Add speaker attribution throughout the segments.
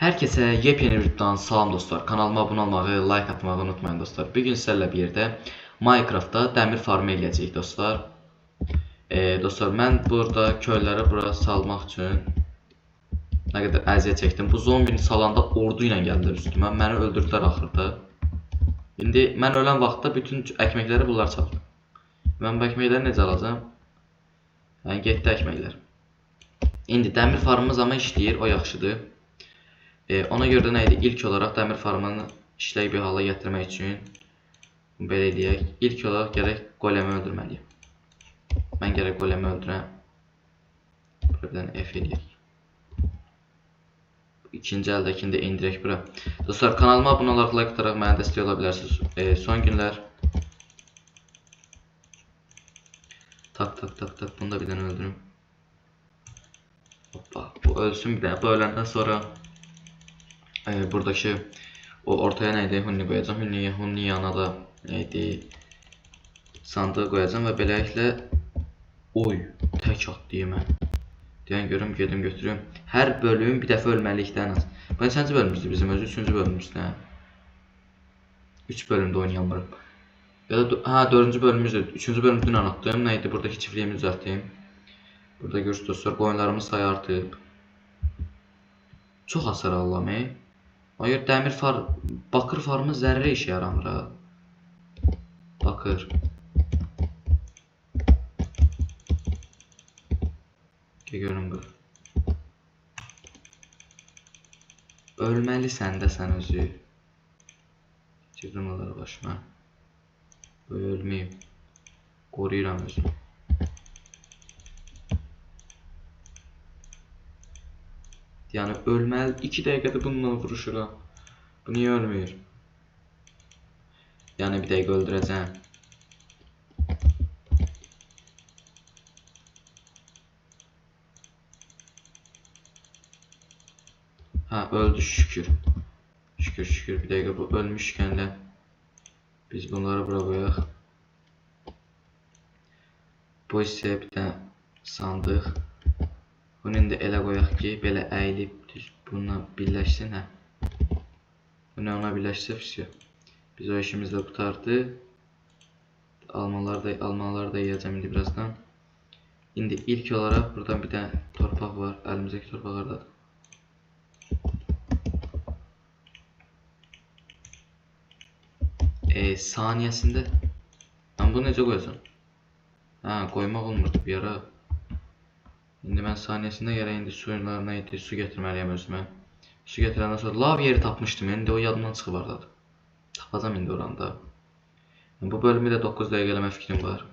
Speaker 1: Herkese yepyeni bir videodan salam dostlar. Kanalıma abone olmağı, like atmağı unutmayın dostlar. Bugün sizlerle bir yerdə Minecraft'ta dəmir farmı eləyəcəyik dostlar. Dostlar mən burada köyləri bura salmaq üçün nə qədər əziyyət çəkdim. Bu zombini salanda ordu ilə gəldilər üstümə. Məni öldürdülər axırda. İndi mən ölən vaxtda bütün əkməkləri bunlar çaldı. Mən bu əkməkləri necə alacağım? Yəni getdi əkməklər. İndi dəmir farmımız amma işləyir, o yaxşıdır. Ona görə də nə idi? İlk olaraq dəmir farmını işlək bir hala gətirmək üçün belə eləyək. İlk olaraq gərək golemi öldürməliyim. Mən gərək golemi öldürəm. Buradan F eləyək. İkinci əldəkini də indirək bura. Dostlar, kanalıma abunə olaraq, like ataraq mənə dəstək ola bilərsiniz. Son günlər tak. Bunu da bir dənə öldürüm. Hoppa. Bu ölsün bir dənə. Bu öləndən sonra buradakı o ortaya neydi? Hunni koyacağım. Hunni yanına da neydi? Sandığı koyacağım ve beləliklə tək atlayayım mən. Deyən görüm, gedim götürüm. Hər bölüm bir dəfə ölməlikdən az. Bu neçənci bölümümüzdür bizim özü? 3-cü bölümümüzdür. 3 bölümdə oynayamıram. Ya da 4-cü bölümümüzdür. 3-cü bölümü dünən atdım. Neydi? Buradakı çiftliğimi düzəltdim. Burada görürsünüz dostlar, qoyunlarımız sayı artıb. Çox hasar alıram. Hayır, bakır farmı zərrə işe yaramır ha. Bakır. Görün bu. Ölməlisən də sən özü. Girdim onları başıma. Böyle ölməyim. Qoruyuram özümü. Yani ölməli 2 dəqiqədə bununla vuruşuram. Bu niye ölmüyor? Yani bir dəqiqə öldürəcəm. Ha, öldü şükür. Şükür bir dəqiqə bu ölmüşkən də biz bunları bura qoyaq. Bu isə bir dənə sandıq. Bunun da elə qoyaq ki, belə əyilib bununla birləşsin. Bunu ona birləşsə fisiyor. Biz o işimizlə qutardı. Almaları da yiyəcəm indi birazdan. İndi ilk olaraq buradan bir dənə torpaq var. Əlimizdəki torpaq hardadır? Saniyəsində mən bunu necə qoyacağım? Qoymaq olmurdu bir ara. İndi mən saniyəsində gərək indi suyunlarına su gətirməliyəm özümə. Su gətirəndən sonra lav yeri tapmışdım. İndi o yadımdan çıxıb hardadır. Tapacağım indi oranda. Bu bölümü də 9 dəqiqə eləmə fikrim var.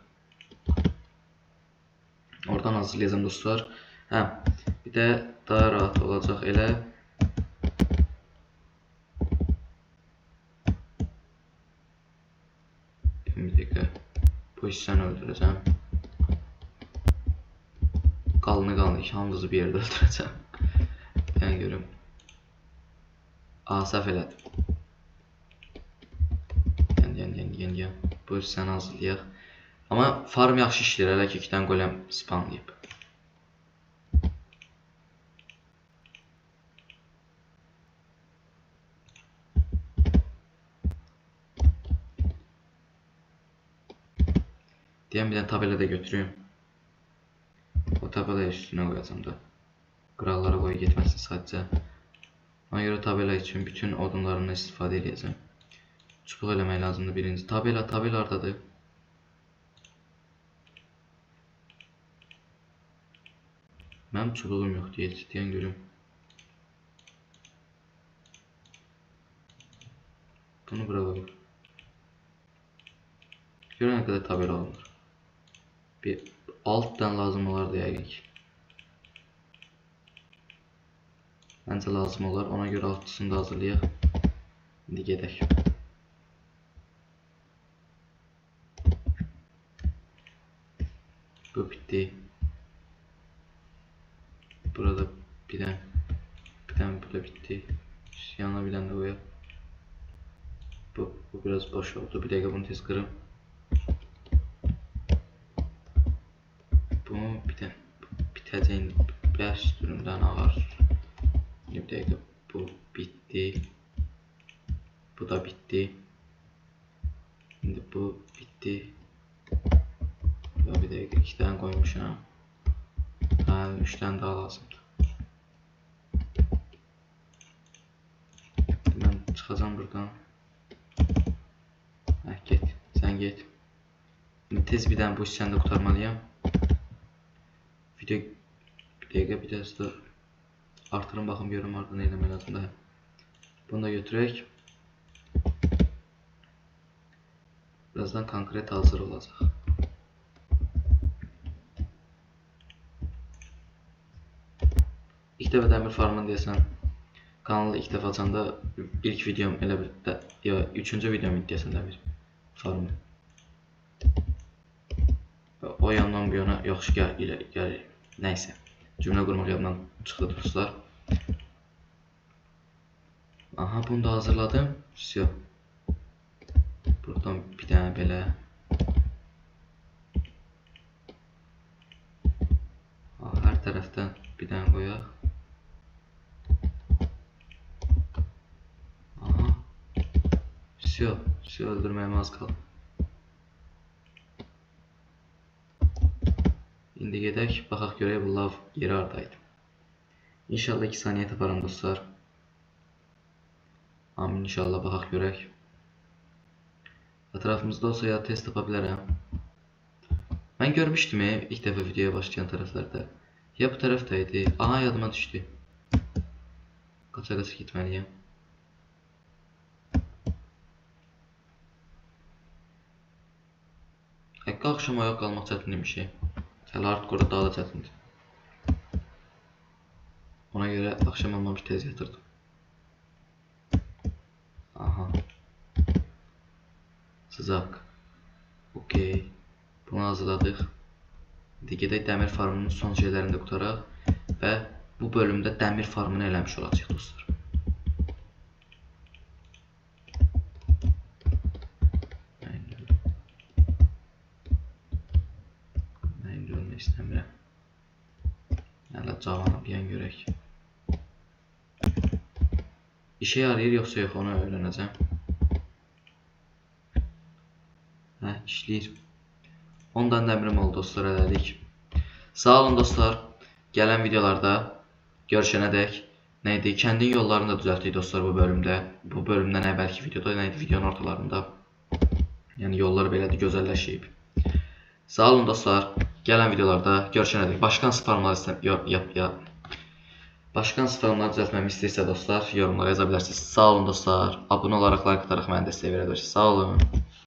Speaker 1: Oradan hazırlayacağım dostlar. Bir də daha rahat olacaq elə. Bir dəqiqə. Bu hissəni öldürəcəm. Qalını hamınızı bir yerdə öldürəcəm. Yəni görüm. Səhv elədim. Yan. Bu hissəni hazırlayaq. Amma farm yaxşı işləyir. Hələ ki 2 dənə golem spawnlayıb. Deyəm bir dənə tabela da götürüyüm. O tabela üstünə qoyacağım da. Qıraqlara qoyu getməsin sadəcə. Ona görə tabela üçün bütün odunlarını istifadə edəcəm. Çubuq eləmək lazımdır birinci. Tabela hardadır? Mənim çubuğum yox deyən görüm. Bunu bura qoyur. Görən nə qədər tabela alınır. Bir altdan lazım olardı yəqin ki. Məncə lazım olar. Ona görə altısını da hazırlayaq. İndi gedək. Bu bitdi. Burada bir dənə bu da bitdi. Yanına bir dənə də qoyaq. Bu biraz boş oldu. Bir dəqiqə bunu tez qırım. Bu bir dənə bitəcək. 5 dürümdən ağır. Bir dəqiqə bu bitti. Bu da bitti. Şimdi bu bitti. Ya bir de 2 tane koymuşam. Ha, 3 tane daha lazımdı. Ben çıkacağım buradan. Hə, get. Sen get. Şimdi tez bir tane bu hissəni də qurtarmalıyam. Video bir dəqiqə bir də artırım baxım görüm orada nə eləmək lazımdır. Bunu da götürək. Birazdan konkret hazır olacaq. İlk dəfə dəmir farmını deyəsən kanalı ilk dəfə açanda ilk videom elə bir də ya 3-cü videom deyəsən dəmir farmı. O yandan bu yana yaxşı gəlir. Nəysə. Cümlə qurmaq yadımdan çıxdı dostlar. Aha, bunu da hazırladım. Всё. Buradan bir dənə belə. Hər tərəfdən bir dənə qoyaq. Aha. Всё. Всё, öldürməyimə az qaldı. İndi gedək, baxaq görək bu lav yeri haradaydı. İnşallah 2 saniyə taparam dostlar. Amin, inşallah baxaq görək. Ətrafımızda olsa ya test tapa bilərəm. Mən görmüşdüm ilk dəfə videoya başlayan tərəflərdə. Ya bu tərəfdəydi. Aha, yadıma düşdü. Qaça-qaça getməliyəm. Həqiqi axşam ayaq qalmaq çətin imiş. Hələ hardcore daha da çətindir. Ona görə axşam olmamış tez yatırdım. Aha. Sızaq. Okey. Bunu hazırladıq. İndi gedək dəmir farmının son şeylərini də qutaraq və bu bölümdə dəmir farmını eləmiş olacaq dostlar. Mən görmək istəmirəm. Hələ cavanı bir yan görək. İşe yarayır yoxsa yox, onu öyrənəcəm. Hə, işləyir. 10 dənə dəmirim oldu dostlar, elədik. Sağ olun dostlar. Gələn videolarda görüşənədək neydi? Kəndin yollarını da düzəltdik dostlar bu bölümdə. Bu bölümdən əvvəlki videoda neydi? Videonun ortalarında. Yəni yollar belədir, gözəlləşib. Sağ olun dostlar. Gələn videolarda görüşənədək. Başqa hansı farmları düzəltməmi istəyirsə dostlar, yorumlara yaza bilərsiniz. Sağ olun dostlar. Abunə olaraq like ataraq mənə dəstək verə bilərsiniz. Sağ olun.